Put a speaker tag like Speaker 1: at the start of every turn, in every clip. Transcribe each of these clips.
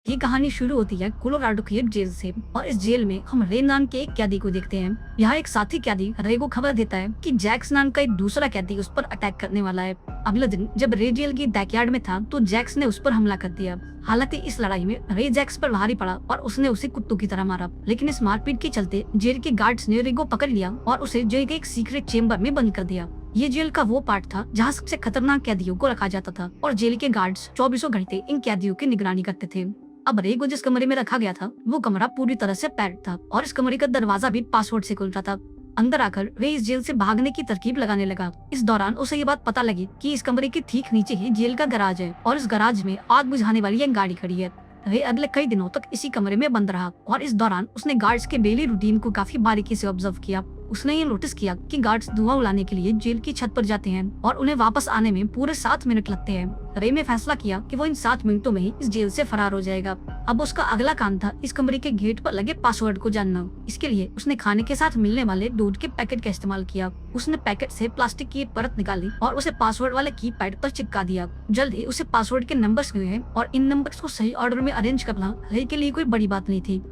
Speaker 1: ये कहानी शुरू होती है कोलोराडो की एक जेल से और इस जेल में हम रे नाम के एक कैदी को देखते हैं। यहाँ एक साथी कैदी रे को खबर देता है कि जैक्स नाम का एक दूसरा कैदी उस पर अटैक करने वाला है। अगले दिन जब रे जेल की बैकयार्ड में था तो जैक्स ने उस पर हमला कर दिया। हालांकि इस लड़ाई में रे जैक्स पर भारी पड़ा और उसने उसे कुत्तों की तरह मारा, लेकिन इस मारपीट के चलते जेल के गार्ड्स ने रे को पकड़ लिया और उसे जेल के एक सीक्रेट चेम्बर में बंद कर दिया। ये जेल का वो पार्ट था जहाँ सबसे खतरनाक कैदियों को रखा जाता था और जेल के गार्ड्स 24 घंटे इन कैदियों की निगरानी करते थे। अब रे को जिस कमरे में रखा गया था वो कमरा पूरी तरह से पैक्ड था और इस कमरे का दरवाजा भी पासवर्ड से खुल रहा था। अंदर आकर रे इस जेल से भागने की तरकीब लगाने लगा। इस दौरान उसे ये बात पता लगी कि इस कमरे के ठीक नीचे ही जेल का गैराज है और इस गैराज में आग बुझाने वाली एक गाड़ी खड़ी है। रे अगले कई दिनों तक इसी कमरे में बंद रहा और इस दौरान उसने गार्ड्स के डेली रूटीन को काफी बारीकी से ऑब्जर्व किया। उसने ये नोटिस किया कि गार्ड्स धुआं उड़ाने के लिए जेल की छत पर जाते हैं और उन्हें वापस आने में पूरे 7 मिनट लगते हैं। रे ने फैसला किया कि वो इन 7 मिनटों में ही इस जेल से फरार हो जाएगा। अब उसका अगला काम था इस कमरे के गेट पर लगे पासवर्ड को जानना। इसके लिए उसने खाने के साथ मिलने वाले दूध के पैकेट का इस्तेमाल किया। उसने पैकेट से प्लास्टिक की एक परत निकाली और उसे पासवर्ड वाले कीपैड पर चिपका दिया। जल्द ही उसे पासवर्ड के नंबर्स मिले और इन नंबर्स को सही ऑर्डर में अरेंज करना रे के लिए कोई बड़ी बात नहीं थी।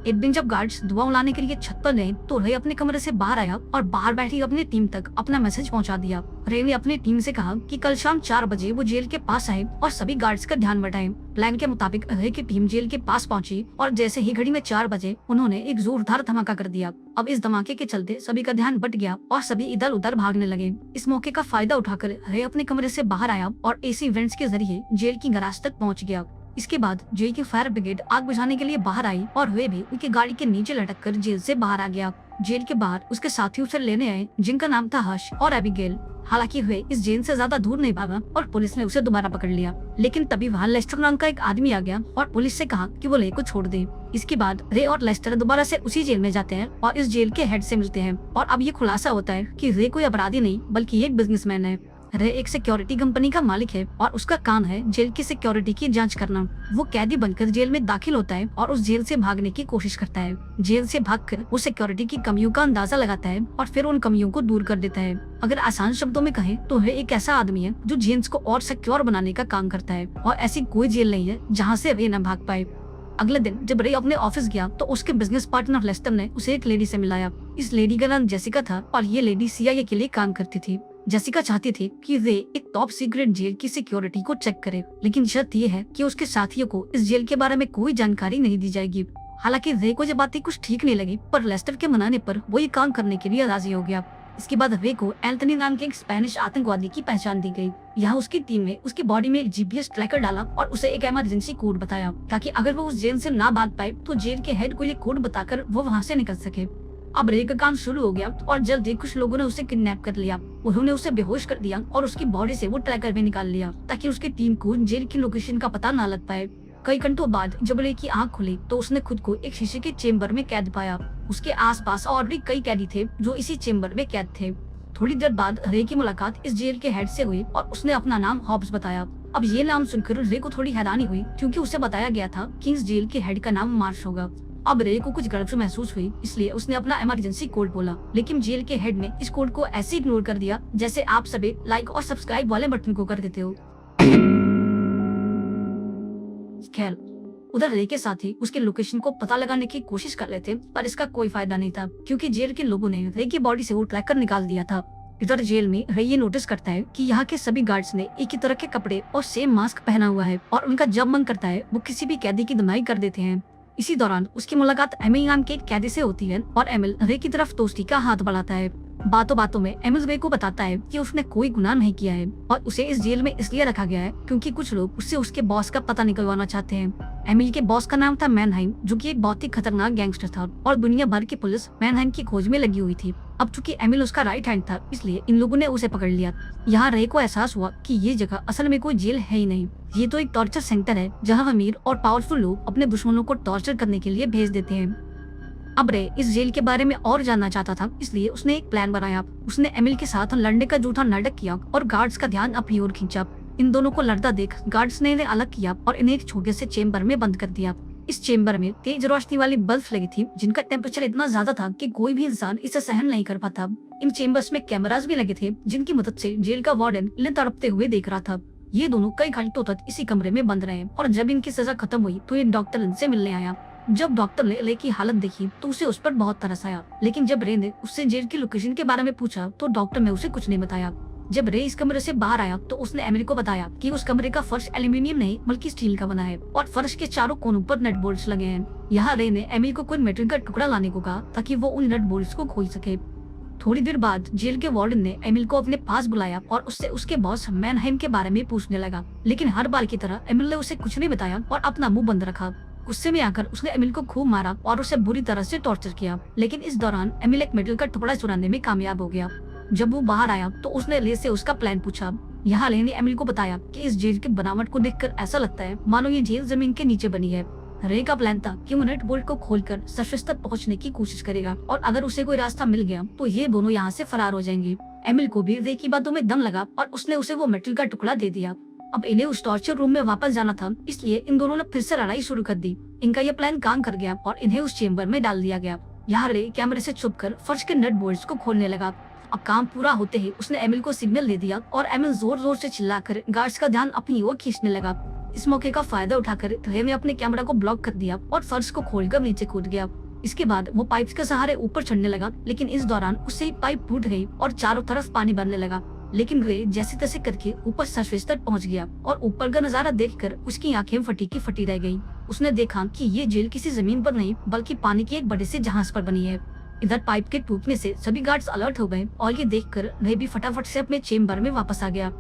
Speaker 1: एक दिन जब गार्ड्स धुआं उड़ाने के लिए छत पर गए तो रे अपने कमरे से बाहर आया और बाहर बैठी अपनी टीम तक अपना मैसेज पहुंचा दिया। रे ने अपनी टीम से कहा कि कल शाम 4 बजे वो जेल के पास आए और सभी गार्ड्स का ध्यान बटाएं। प्लान के मुताबिक रे की टीम जेल के पास पहुंची और जैसे ही घड़ी में 4 बजे उन्होंने एक जोरदार धमाका कर दिया। अब इस धमाके के चलते सभी का ध्यान बट गया और सभी इधर उधर भागने लगे। इस मौके का फायदा उठाकर रे अपने कमरे से बाहर आया और एसी वेंट्स के जरिए जेल की गैराज तक पहुंच गया। इसके बाद जेल की फायर ब्रिगेड आग बुझाने के लिए बाहर आई और वे भी उनकी गाड़ी के नीचे लटक कर जेल से बाहर आ गया। जेल के बाहर उसके साथी उसे लेने आए जिनका नाम था हर्ष और एबिगेल। हालांकि वे इस जेल से ज्यादा दूर नहीं भागा और पुलिस ने उसे दोबारा पकड़ लिया, लेकिन तभी वहाँ लेस्टर नाम का एक आदमी आ गया और पुलिस से कहा कि वो ले को छोड़ दे। इसके बाद रे और लेस्टर दोबारा से उसी जेल में जाते हैं और इस जेल के हेड से मिलते हैं और अब ये खुलासा होता है कि रे कोई अपराधी नहीं बल्कि एक बिजनेसमैन है। रे एक सिक्योरिटी कंपनी का मालिक है और उसका काम है जेल की सिक्योरिटी की जांच करना। वो कैदी बनकर जेल में दाखिल होता है और उस जेल से भागने की कोशिश करता है। जेल से भागकर वो सिक्योरिटी की कमियों का अंदाजा लगाता है और फिर उन कमियों को दूर कर देता है। अगर आसान शब्दों में कहें तो रे एक ऐसा आदमी है जो जेल्स को और सिक्योर बनाने का काम करता है और ऐसी कोई जेल नहीं है जहाँ से रे न भाग पाए। अगले दिन जब रे अपने ऑफिस गया तो उसके बिजनेस पार्टनर लेस्टर ने उसे एक लेडी से मिलाया। इस लेडी का नाम जेसिका था और ये लेडी CIA के लिए काम करती थी। जेसिका चाहती थी कि रे एक टॉप सीक्रेट जेल की सिक्योरिटी को चेक करे, लेकिन शर्त ये है कि उसके साथियों को इस जेल के बारे में कोई जानकारी नहीं दी जाएगी। हालांकि रे को ये बातें कुछ ठीक नहीं लगी, पर लेस्टर के मनाने पर वो ये काम करने के लिए राजी हो गया। इसके बाद रे को एंथनी नाम के एक स्पेनिश आतंकवादी की पहचान दी गई। यहाँ उसकी टीम ने उसकी बॉडी में एक GPS ट्रैकर डाला और उसे एक इमरजेंसी कोड बताया ताकि अगर वो उस जेल से ना भाग पाए तो जेल के हेड को ये कोड बताकर वो वहाँ से निकल सके। अब रे का काम शुरू हो गया और जल्दी कुछ लोगों ने उसे किडनैप कर लिया। उन्होंने उसे बेहोश कर दिया और उसकी बॉडी से वो ट्रैकर भी निकाल लिया ताकि उसकी टीम को जेल की लोकेशन का पता ना लग पाए। कई घंटों बाद जब रे की आंख खुली तो उसने खुद को एक शीशे के चेम्बर में कैद पाया। उसके आसपास और भी कई कैदी थे जो इसी चेम्बर में कैद थे। थोड़ी देर बाद रे की मुलाकात इस जेल के हेड से हुई और उसने अपना नाम हॉब्स बताया। अब ये नाम सुनकर रे को थोड़ी हैरानी हुई क्योंकि उसे बताया गया था कि इस जेल के हेड का नाम मार्श होगा। अब रे को कुछ गड़बड़ महसूस हुई, इसलिए उसने अपना इमरजेंसी कोड बोला, लेकिन जेल के हेड ने इस कोड को ऐसे इग्नोर कर दिया जैसे आप सभी लाइक और सब्सक्राइब वाले बटन को कर देते हो। खैर, उधर रे के साथी उसके लोकेशन को पता लगाने की कोशिश कर रहे थे, पर इसका कोई फायदा नहीं था क्योंकि जेल के लोगों ने रे की बॉडी से वो ट्रैकर निकाल दिया था। इधर जेल में रे ये नोटिस करता है कि यहाँ के सभी गार्ड्स ने एक ही तरह के कपड़े और सेम मास्क पहना हुआ है और उनका जब मन करता है वो किसी भी कैदी की धुनाई कर देते हैं। इसी दौरान उसकी मुलाकात एमिल नाम के एक कैदी से होती है और एमिल रे की तरफ दोस्ती का हाथ बढ़ाता है। बातों बातों में एमिल रे को बताता है कि उसने कोई गुनाह नहीं किया है और उसे इस जेल में इसलिए रखा गया है क्योंकि कुछ लोग उससे उसके बॉस का पता निकलवाना चाहते हैं। एमिल के बॉस का नाम था मैनहाइम, जो कि एक बहुत ही खतरनाक गैंगस्टर था और दुनिया भर की पुलिस मैनहाइम की खोज में लगी हुई थी। अब चूंकि एमिल उसका राइट हैंड था, इसलिए इन लोगों ने उसे पकड़ लिया। यहाँ रे को एहसास हुआ कि ये जगह असल में कोई जेल है ही नहीं, ये तो एक टॉर्चर सेंटर है जहाँ अमीर और पावरफुल लोग अपने दुश्मनों को टॉर्चर करने के लिए भेज देते हैं। अब रे इस जेल के बारे में और जानना चाहता था, इसलिए उसने एक प्लान बनाया। उसने एमिल के साथ लड़ने का झूठा नाटक किया और गार्ड्स का ध्यान अपनी ओर खींचा। इन दोनों को लड़ता देख गार्ड्स ने इन्हें अलग किया और इन्हें एक छोटे से चेम्बर में बंद कर दिया। इस चेम्बर में तेज रोशनी वाली बल्ब लगी थी जिनका टेम्परेचर इतना ज्यादा था कि कोई भी इंसान इसे सहन नहीं कर पाता। इन चेम्बर्स में कैमरास भी लगे थे जिनकी मदद से जेल का वार्डन इन्हें तड़पते हुए देख रहा था। ये दोनों कई घंटों तक इसी कमरे में बंद रहे और जब इनकी सजा खत्म हुई तो ये डॉक्टर इनसे मिलने आया। जब डॉक्टर ने रे की हालत देखी तो उसे उस पर बहुत तरस आया, लेकिन जब रे ने उससे जेल की लोकेशन के बारे में पूछा तो डॉक्टर ने उसे कुछ नहीं बताया। जब रे इस कमरे से बाहर आया तो उसने एमिली को बताया कि उस कमरे का फर्श एल्यूमिनियम नहीं बल्कि स्टील का बना है और फर्श के चारों कोनों पर नट बोल्ट्स लगे हैं। यहाँ रे ने एमिली को कोई मेटल का टुकड़ा लाने को कहा ताकि वो उन नट बोल्ट्स को खोल सके। थोड़ी देर बाद जेल के वार्डन ने एमिल को अपने पास बुलाया और उससे उसके बॉस मैनहाइम के बारे में पूछने लगा, लेकिन हर बार की तरह एमिल ने उसे कुछ नहीं बताया और अपना मुंह बंद रखा। गुस्से में आकर उसने एमिल को खूब मारा और उसे बुरी तरह से टॉर्चर किया, लेकिन इस दौरान एमिल एक मेटल का टुकड़ा चुराने में कामयाब हो गया। जब वो बाहर आया तो उसने ले से उसका प्लान पूछा। यहाँ ले ने एमिल को बताया कि इस जेल की बनावट को देखकर ऐसा लगता है मानो ये जेल जमीन के नीचे बनी है। रे का प्लान था कि वो नट बोल्ट को खोलकर सरफेस तक पहुंचने की कोशिश करेगा और अगर उसे कोई रास्ता मिल गया तो ये दोनों यहाँ से फरार हो जाएंगे। एमिल को भी रे की बातों में दम लगा और उसने उसे वो मेटल का टुकड़ा दे दिया। अब इन्हें उस टॉर्चर रूम में वापस जाना था, इसलिए इन दोनों ने फिर से लड़ाई शुरू कर दी। इनका ये प्लान काम कर गया और इन्हें उस चेम्बर में डाल दिया गया। यहाँ रे कैमरे से छुपकर फर्श के नट बोल्ट्स को खोलने लगा। अब काम पूरा होते ही उसने एमिल को सिग्नल दे दिया और एमिल जोर जोर से चिल्लाकर गार्ड्स का ध्यान अपनी ओर खींचने लगा। इस मौके का फायदा उठाकर रे ने अपने कैमरा को ब्लॉक कर दिया और फर्श को खोलकर नीचे कूद गया। इसके बाद वो पाइप्स के सहारे ऊपर चढ़ने लगा, लेकिन इस दौरान उससे पाइप टूट गई और चारों तरफ पानी भरने लगा। लेकिन रे जैसे तैसे करके ऊपर सरफेस तक पहुंच गया और ऊपर का नजारा देखकर उसकी आंखें फटी की फटी रह गई। उसने देखा कि ये जेल किसी जमीन पर नहीं बल्कि पानी के एक बड़े से जहाज पर बनी है। इधर पाइप के टूटने से सभी गार्ड्स अलर्ट हो गए और ये देखकर रे भी फटाफट से अपने चेम्बर में वापस आ गया।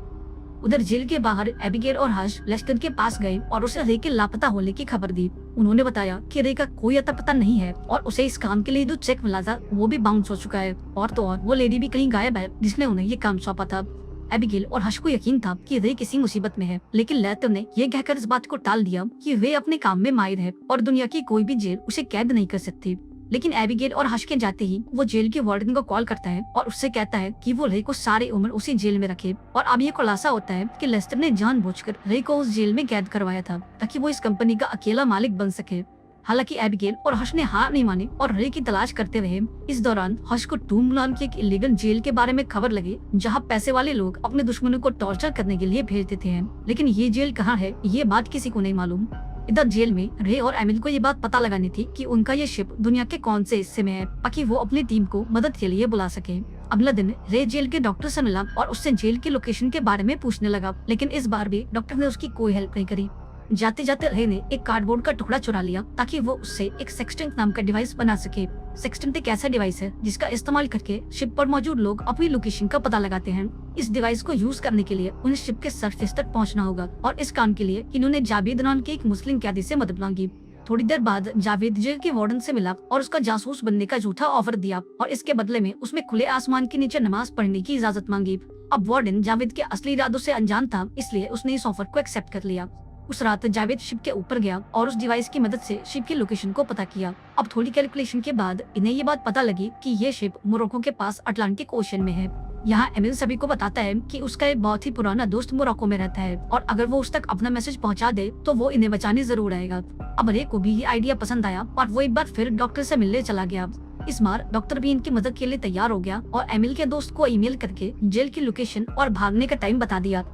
Speaker 1: उधर जेल के बाहर एबिगेल और हर्ष लेस्टर के पास गए और उसे रे के लापता होने की खबर दी। उन्होंने बताया कि रे का कोई अता पता नहीं है और उसे इस काम के लिए जो चेक मिला था वो भी बाउंस हो चुका है, और तो और वो लेडी भी कहीं गायब है जिसने उन्हें ये काम सौंपा था। एबिगेल और हर्ष को यकीन था कि रे किसी मुसीबत में है, लेकिन लेस्टर ने ये कहकर इस बात को टाल दिया कि रे अपने काम में माहिर है और दुनिया की कोई भी जेल उसे कैद नहीं कर सकती। लेकिन एबिगेल और हर्ष के जाते ही वो जेल के वार्डन को कॉल करता है और उससे कहता है कि वो रे को सारी उम्र उसी जेल में रखे। और अब ये खुलासा होता है कि लेस्टर ने जानबूझकर रे को उस जेल में कैद करवाया था ताकि वो इस कंपनी का अकेला मालिक बन सके। हालांकि एबिगेल और हर्ष ने हार नहीं मानी और रे की तलाश करते रहे। इस दौरान हर्ष को टूम नाम की एक इलीगल जेल के बारे में खबर लगी जहां पैसे वाले लोग अपने दुश्मनों को टॉर्चर करने के लिए भेज देते हैं, लेकिन ये जेल कहाँ है ये बात किसी को नहीं मालूम। इधर जेल में रे और एमिल को ये बात पता लगानी थी कि उनका ये शिप दुनिया के कौन से हिस्से में है ताकि वो अपनी टीम को मदद के लिए बुला सके। अगला दिन रे जेल के डॉक्टर से मिला और उससे जेल की लोकेशन के बारे में पूछने लगा, लेकिन इस बार भी डॉक्टर ने उसकी कोई हेल्प नहीं करी। जाते जाते रे ने एक कार्डबोर्ड का टुकड़ा चुरा लिया ताकि वो उससे एक सेक्सटेंट नाम का डिवाइस बना सके। सेक्सटेंट एक ऐसा डिवाइस है जिसका इस्तेमाल करके शिप पर मौजूद लोग अपनी लोकेशन का पता लगाते हैं। इस डिवाइस को यूज करने के लिए उन्हें शिप के सरफेस तक पहुंचना होगा और इस काम के लिए इन्होंने जावेद नाम के एक मुस्लिम कैदी से मदद मांगी। थोड़ी देर बाद जावेद जेल के वार्डन से मिला और उसका जासूस बनने का झूठा ऑफर दिया और इसके बदले में उसमें खुले आसमान के नीचे नमाज पढ़ने की इजाजत मांगी। अब वार्डन जावेद के असली इरादों से अनजान था, इसलिए उसने इस ऑफर को एक्सेप्ट कर लिया। उस रात जावेद शिप के ऊपर गया और उस डिवाइस की मदद से शिप की लोकेशन को पता किया। अब थोड़ी कैलकुलेशन के बाद इन्हें ये बात पता लगी कि ये शिप मोरक्को के पास अटलांटिक ओशन में है। यहाँ एमिल सभी को बताता है कि उसका एक बहुत ही पुराना दोस्त मोरक्को में रहता है और अगर वो उस तक अपना मैसेज पहुँचा दे तो वो इन्हें बचाने जरूर आएगा। अब रे को भी ये आइडिया पसंद आया और वो एक बार फिर डॉक्टर से मिलने चला गया। इस बार डॉक्टर भी इनकी मदद के लिए तैयार हो गया और एमिल के दोस्त को ईमेल करके जेल की लोकेशन और भागने का टाइम बता दिया।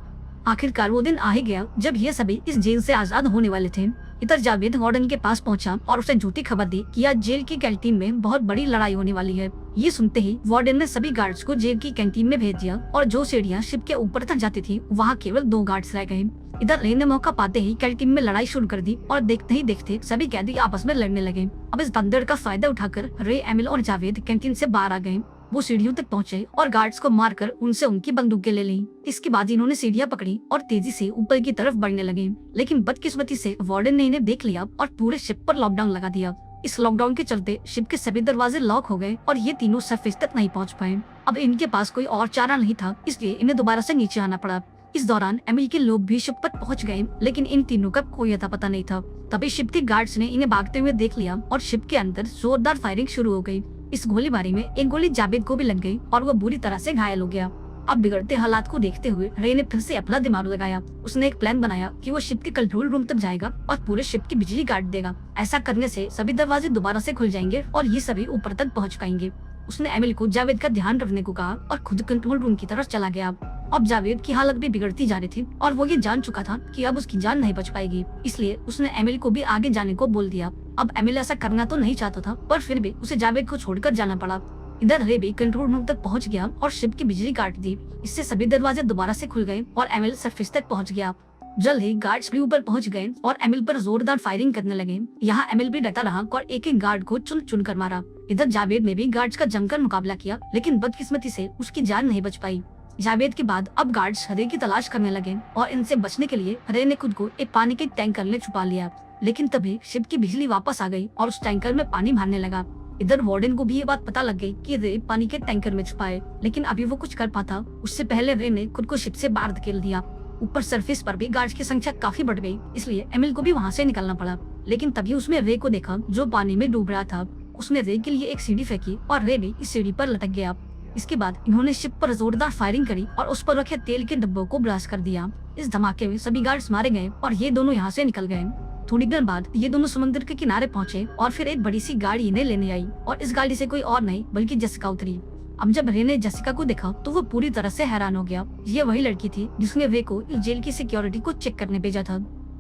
Speaker 1: आखिरकार वो दिन आ ही गया जब ये सभी इस जेल से आजाद होने वाले थे। इधर जावेद वार्डन के पास पहुंचा और उसे झूठी खबर दी कि आज जेल की कैंटीन में बहुत बड़ी लड़ाई होने वाली है। ये सुनते ही वार्डन ने सभी गार्ड्स को जेल की कैंटीन में भेज दिया और जो सीढ़ियां शिप के ऊपर तक जाती थी वहाँ केवल 2 गार्ड्स रह गए। इधर रे ने मौका पाते ही कैंटीन में लड़ाई शुरू कर दी और देखते ही देखते सभी कैदी आपस में लड़ने लगे। अब इस बंदर का फायदा उठाकर रे, एमिल और जावेद कैंटीन से बाहर आ गए। वो सीढ़ियों तक पहुंचे और गार्ड्स को मारकर उनसे उनकी बंदूकें ले ली। इसके बाद इन्होंने सीढ़ियां पकड़ी और तेजी से ऊपर की तरफ बढ़ने लगे, लेकिन बदकिस्मती से वार्डन ने इन्हें देख लिया और पूरे शिप पर लॉकडाउन लगा दिया। इस लॉकडाउन के चलते शिप के सभी दरवाजे लॉक हो गए और ये तीनों सरफेस तक नहीं पहुंच पाए। अब इनके पास कोई और चारा नहीं था, इसलिए इन्हें दोबारा से नीचे आना पड़ा। इस दौरान एमिल के लोग भी शिप पर पहुंच गए, लेकिन इन तीनों का कोई अता पता नहीं था। तभी शिप के गार्ड्स ने इन्हें भागते हुए देख लिया और शिप के अंदर जोरदार फायरिंग शुरू हो गई। इस गोलीबारी में एक गोली जावेद को भी लग गई और वह बुरी तरह से घायल हो गया। अब बिगड़ते हालात को देखते हुए रे ने फिर से अपना दिमाग लगाया। उसने एक प्लान बनाया कि वो शिप के कंट्रोल रूम तक जाएगा और पूरे शिप की बिजली काट देगा। ऐसा करने से सभी दरवाजे दोबारा से खुल जाएंगे और ये सभी ऊपर तक पहुंच पाएंगे। उसने एमिल को जावेद का ध्यान रखने को कहा और खुद कंट्रोल रूम की तरफ चला गया। अब जावेद की हालत भी बिगड़ती जा रही थी और वो ये जान चुका था कि अब उसकी जान नहीं बच पाएगी, इसलिए उसने एमिल को भी आगे जाने को बोल दिया। अब एमिल ऐसा करना तो नहीं चाहता था, पर फिर भी उसे जावेद को छोड़कर जाना पड़ा। इधर रे भी कंट्रोल रूम तक पहुंच गया और शिप की बिजली काट दी। इससे सभी दरवाजे दोबारा से खुल गए और एमिल सरफेस तक पहुंच गया। जल्द ही गार्ड्स भी ऊपर पहुंच गए और एमिल पर जोरदार फायरिंग करने लगे। यहाँ एमिल भी डटा रहा और एक एक गार्ड को चुन चुन कर मारा। इधर जावेद ने भी गार्ड्स का जमकर मुकाबला किया, लेकिन बदकिस्मती से उसकी जान नहीं बच पाई। जावेद के बाद अब गार्ड्स रे की तलाश करने लगे और इनसे बचने के लिए रे ने खुद को एक पानी के टैंकर में छुपा लिया। लेकिन तभी शिप की बिजली वापस आ गई और उस टैंकर में पानी भरने लगा। इधर वार्डन को भी ये बात पता लग गई कि रे पानी के टैंकर में छुपा है, लेकिन अभी वो कुछ कर पाता उससे पहले रे ने खुद को शिप से बाहर धकेल दिया। ऊपर सरफेस पर भी गार्ड्स की संख्या काफी बढ़ गई, इसलिए एमिल को भी वहाँ से निकलना पड़ा। लेकिन तभी उसने रे को देखा जो पानी में डूब रहा था। उसने रे के लिए एक सीढ़ी फेंकी और रे भी इस सीढ़ी पर लटक गया। इसके बाद इन्होंने शिप पर जोरदार फायरिंग करी और उस पर रखे तेल के डिब्बों को ब्लास्ट कर दिया। इस धमाके में सभी गार्ड्स मारे गए और ये दोनों यहाँ से निकल गए। थोड़ी देर बाद ये दोनों समुद्र के किनारे पहुंचे और फिर एक बड़ी सी गाड़ी इन्हें लेने आई और इस गाड़ी से कोई और नहीं बल्कि जेसिका उतरी। अब जब रे ने जेसिका को देखा तो वो पूरी तरह से हैरान हो गया। ये वही लड़की थी जिसने रे को इस जेल की सिक्योरिटी को चेक करने भेजा था।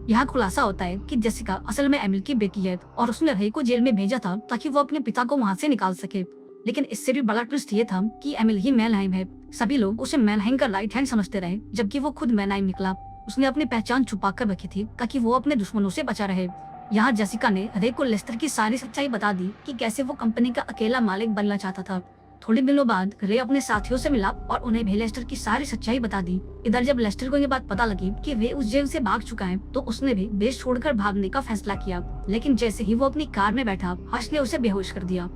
Speaker 1: यहाँ खुलासा होता है कि जेसिका असल में एमिल की बेटी है और उसने रे को जेल में भेजा था ताकि वो अपने पिता को वहाँ से निकाल सके। लेकिन इससे भी बड़ा ट्विस्ट ये था कि एमिल ही मेलहाइम है। सभी लोग उसे मेलहाइम का राइट हैंड समझते रहे, जबकि वो खुद मेलहाइम निकला। उसने अपनी पहचान छुपा कर रखी थी ताकि वो अपने दुश्मनों से बचा रहे। यहाँ जेसिका ने रे को लेस्टर की सारी सच्चाई बता दी कि कैसे वो कंपनी का अकेला मालिक बनना चाहता था। थोड़े दिनों बाद रे अपने साथियों से मिला और उन्हें भी लेस्टर की सारी सच्चाई बता दी। इधर जब लेस्टर को ये बात पता लगी कि रे उस जेल से भाग चुका है, तो उसने भी देश छोड़कर भागने का फैसला किया। लेकिन जैसे ही वो अपनी कार में बैठा, हर्ष ने उसे बेहोश कर दिया।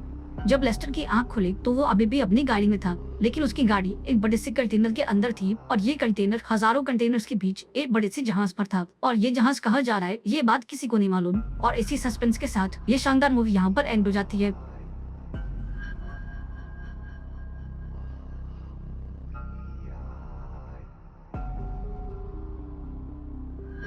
Speaker 1: जब लेस्टर की आंख खुली तो वो अभी भी अपनी गाड़ी में था, लेकिन उसकी गाड़ी एक बड़े से कंटेनर के अंदर थी और ये कंटेनर हजारों कंटेनर्स के बीच एक बड़े से जहाज पर था। और ये जहाज कहाँ जा रहा है ये बात किसी को नहीं मालूम। और इसी सस्पेंस के साथ ये शानदार मूवी यहाँ पर एंड हो जाती है।